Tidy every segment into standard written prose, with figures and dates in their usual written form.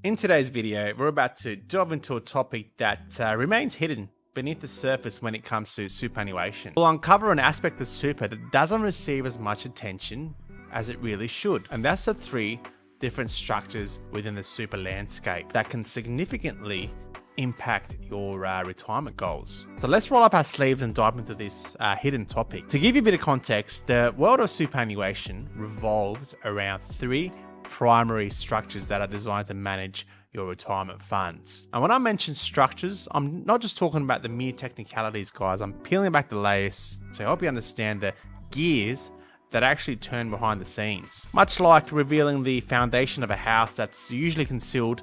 In today's video, we're about to delve into a topic that remains hidden beneath the surface when it comes to superannuation. We'll uncover an aspect of super that doesn't receive as much attention as it really should, and that's the three different structures within the super landscape that can significantly impact your retirement goals. So let's roll up our sleeves and dive into this hidden topic. To give you a bit of context, the world of superannuation revolves around three primary structures that are designed to manage your retirement funds. And when I mention structures, I'm not just talking about the mere technicalities, guys. I'm peeling back the layers to help you understand the gears that actually turn behind the scenes. Much like revealing the foundation of a house that's usually concealed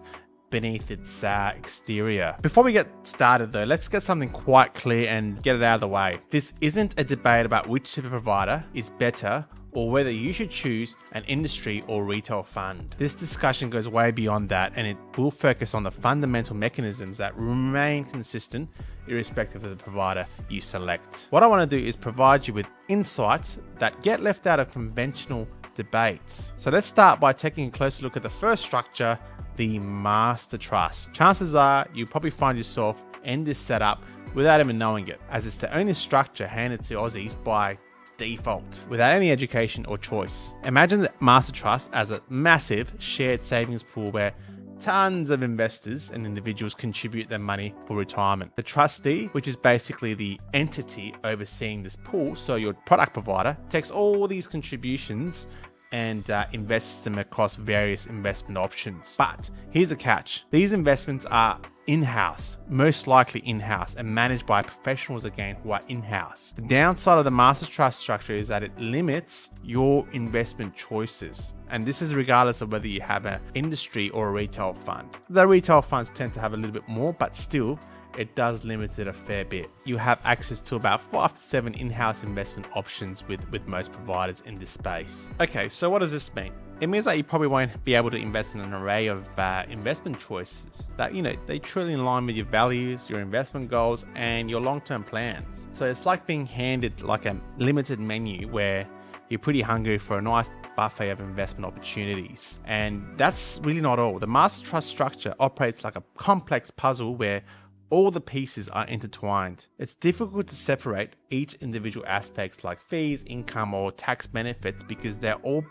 beneath its exterior. Before we get started though, let's get something quite clear and get it out of the way. This isn't a debate about which super provider is better or whether you should choose an industry or retail fund. This discussion goes way beyond that, and it will focus on the fundamental mechanisms that remain consistent irrespective of the provider you select. What I want to do is provide you with insights that get left out of conventional debates. So let's start by taking a closer look at the first structure, the master trust. Chances are you'll probably find yourself in this setup without even knowing it, as it's the only structure handed to Aussies by default, without any education or choice. Imagine the master trust as a massive shared savings pool where tons of investors and individuals contribute their money for retirement. The trustee, which is basically the entity overseeing this pool, so your product provider, takes all these contributions and invests them across various investment options. But here's the catch. These investments are in-house, most likely in-house, and managed by professionals again who are in-house. The downside of the master trust structure is that it limits your investment choices. And this is regardless of whether you have an industry or a retail fund. The retail funds tend to have a little bit more, but still, it does limit it a fair bit. You have access to about 5 to 7 in-house investment options with most providers in this space. Okay, so what does this mean? It means that you probably won't be able to invest in an array of investment choices that, they truly align with your values, your investment goals, and your long-term plans. So it's like being handed like a limited menu where you're pretty hungry for a nice buffet of investment opportunities. And that's really not all. The master trust structure operates like a complex puzzle where all the pieces are intertwined. It's difficult to separate each individual aspects like fees, income, or tax benefits because they're all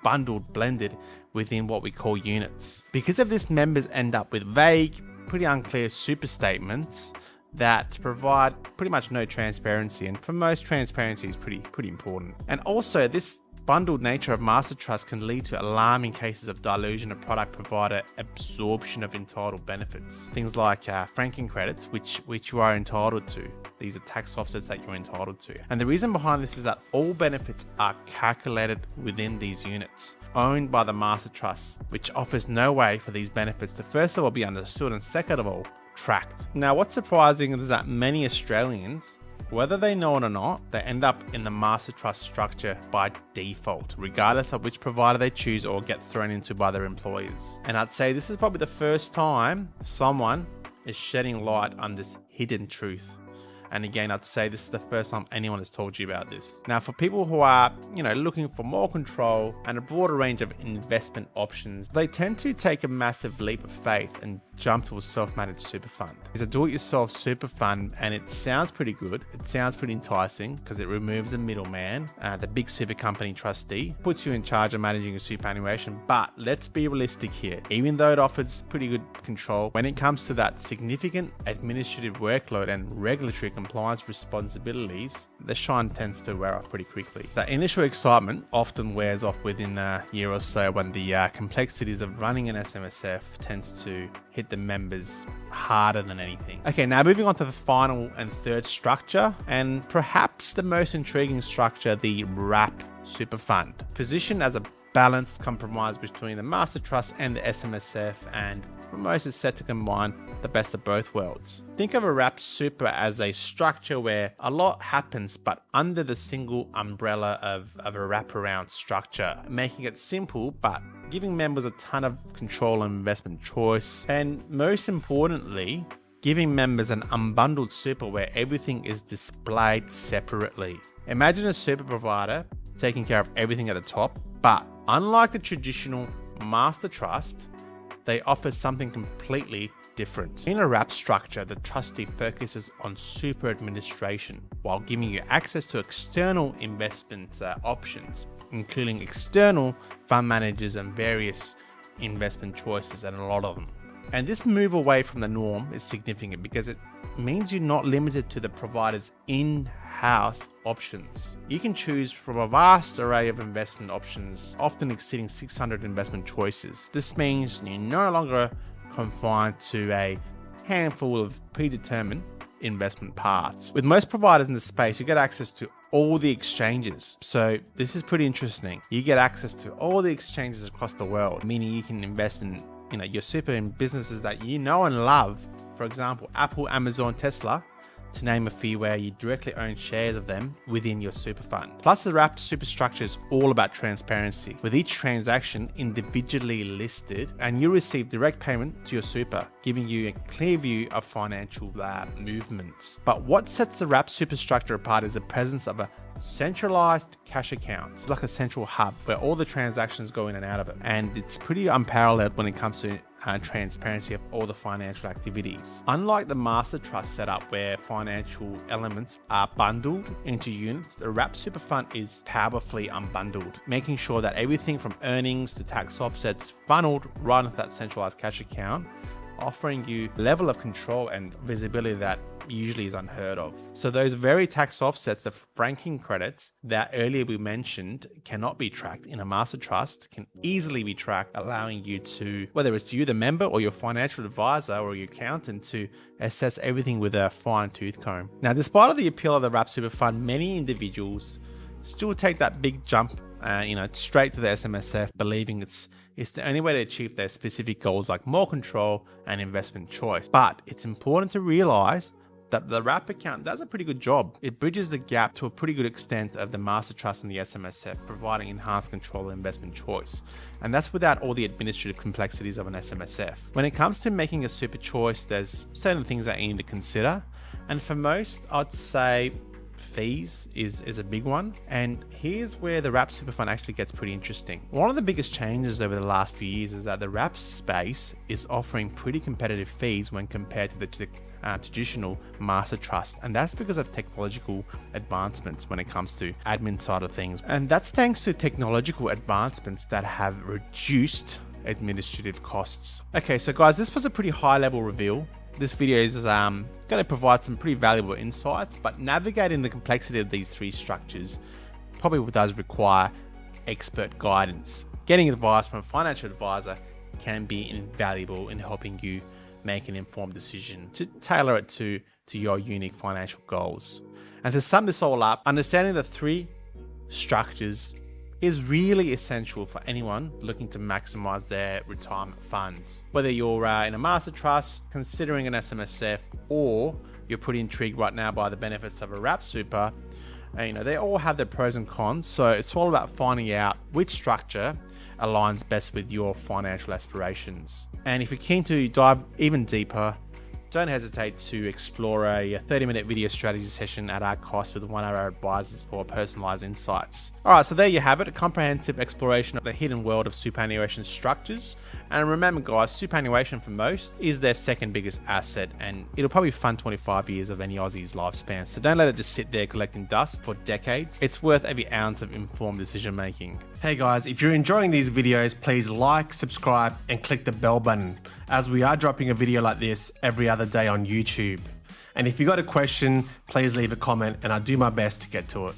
blended within what we call units. Because of this, members end up with vague, pretty unclear super statements that provide pretty much no transparency, and for most, transparency is pretty important. And also, this bundled nature of master trust can lead to alarming cases of dilution of product provider absorption of entitled benefits. Things like franking credits, which you are entitled to. These are tax offsets that you're entitled to. And the reason behind this is that all benefits are calculated within these units, owned by the master trust, which offers no way for these benefits to first of all be understood and second of all, tracked. Now, what's surprising is that many Australians, whether they know it or not, they end up in the master trust structure by default, regardless of which provider they choose or get thrown into by their employers. And I'd say this is probably the first time someone is shedding light on this hidden truth. And again, I'd say this is the first time anyone has told you about this. Now, for people who are, looking for more control and a broader range of investment options, they tend to take a massive leap of faith and jump to a self-managed super fund. It's a do-it-yourself super fund, and it sounds pretty good. It sounds pretty enticing because it removes the middleman, the big super company trustee, puts you in charge of managing your superannuation. But let's be realistic here. Even though it offers pretty good control, when it comes to that significant administrative workload and regulatory compliance responsibilities, the shine tends to wear off pretty quickly. The initial excitement often wears off within a year or so when the complexities of running an SMSF tends to hit the members harder than anything. Okay, now moving on to the final and third structure, and perhaps the most intriguing structure, the wrap super fund. Positioned as a balanced compromise between the master trust and the SMSF, and for most is set to combine the best of both worlds. Think of a wrap super as a structure where a lot happens but under the single umbrella of a wraparound structure, making it simple but giving members a ton of control and investment choice, and most importantly, giving members an unbundled super where everything is displayed separately. Imagine a super provider taking care of everything at the top, but unlike the traditional master trust, they offer something completely different. In a wrap structure, the trustee focuses on super administration while giving you access to external investment options, including external fund managers and various investment choices, and a lot of them. And this move away from the norm is significant because it means you're not limited to the provider's in-house options. You can choose from a vast array of investment options, often exceeding 600 investment choices. This means you're no longer confined to a handful of predetermined investment paths. With most providers in the space, you get access to all the exchanges. So this is pretty interesting. You get access to all the exchanges across the world, meaning you can invest in your super in businesses that you know and love. For example, Apple, Amazon, Tesla, to name a few, where you directly own shares of them within your super fund. Plus, the wrapped super structure is all about transparency, with each transaction individually listed, and you receive direct payment to your super, giving you a clear view of financial movements. But what sets the wrapped super structure apart is the presence of a centralized cash account. It's like a central hub where all the transactions go in and out of it, and it's pretty unparalleled when it comes to transparency of all the financial activities. Unlike the master trust setup where financial elements are bundled into units, the wrapped super fund is powerfully unbundled, making sure that everything from earnings to tax offsets funneled right into that centralized cash account, offering you a level of control and visibility that usually is unheard of. So those very tax offsets, the franking credits that earlier we mentioned, cannot be tracked in a master trust, can easily be tracked, allowing you to, whether it's you, the member, or your financial advisor or your accountant, to assess everything with a fine tooth comb. Now, despite of the appeal of the wrapped super fund, many individuals still take that big jump straight to the SMSF, believing it's the only way to achieve their specific goals like more control and investment choice. But it's important to realize that the wrap account does a pretty good job. It bridges the gap to a pretty good extent of the master trust and the SMSF, providing enhanced control and investment choice. And that's without all the administrative complexities of an SMSF. When it comes to making a super choice, there's certain things that you need to consider. And for most, I'd say fees is a big one, and here's where the wrap super fund actually gets pretty interesting. One of the biggest changes over the last few years is that the wrap space is offering pretty competitive fees when compared to the traditional master trust, and that's because of technological advancements when it comes to admin side of things, and that's thanks to technological advancements that have reduced administrative costs. Okay, so guys, this was a pretty high level reveal. This video is going to provide some pretty valuable insights, but navigating the complexity of these three structures probably does require expert guidance. Getting advice from a financial advisor can be invaluable in helping you make an informed decision to tailor it to your unique financial goals. And to sum this all up, understanding the three structures is really essential for anyone looking to maximize their retirement funds. Whether you're in a master trust, considering an SMSF, or you're pretty intrigued right now by the benefits of a wrap super, they all have their pros and cons. So it's all about finding out which structure aligns best with your financial aspirations. And if you're keen to dive even deeper, don't hesitate to explore a 30-minute video strategy session at our cost with one of our advisors for personalized insights. Alright, so there you have it, a comprehensive exploration of the hidden world of superannuation structures. And remember guys, superannuation for most is their second biggest asset, and it'll probably fund 25 years of any Aussie's lifespan. So don't let it just sit there collecting dust for decades. It's worth every ounce of informed decision making. Hey guys, if you're enjoying these videos, please like, subscribe, and click the bell button, as we are dropping a video like this every other day on YouTube. And if you got a question, please leave a comment and I'll do my best to get to it.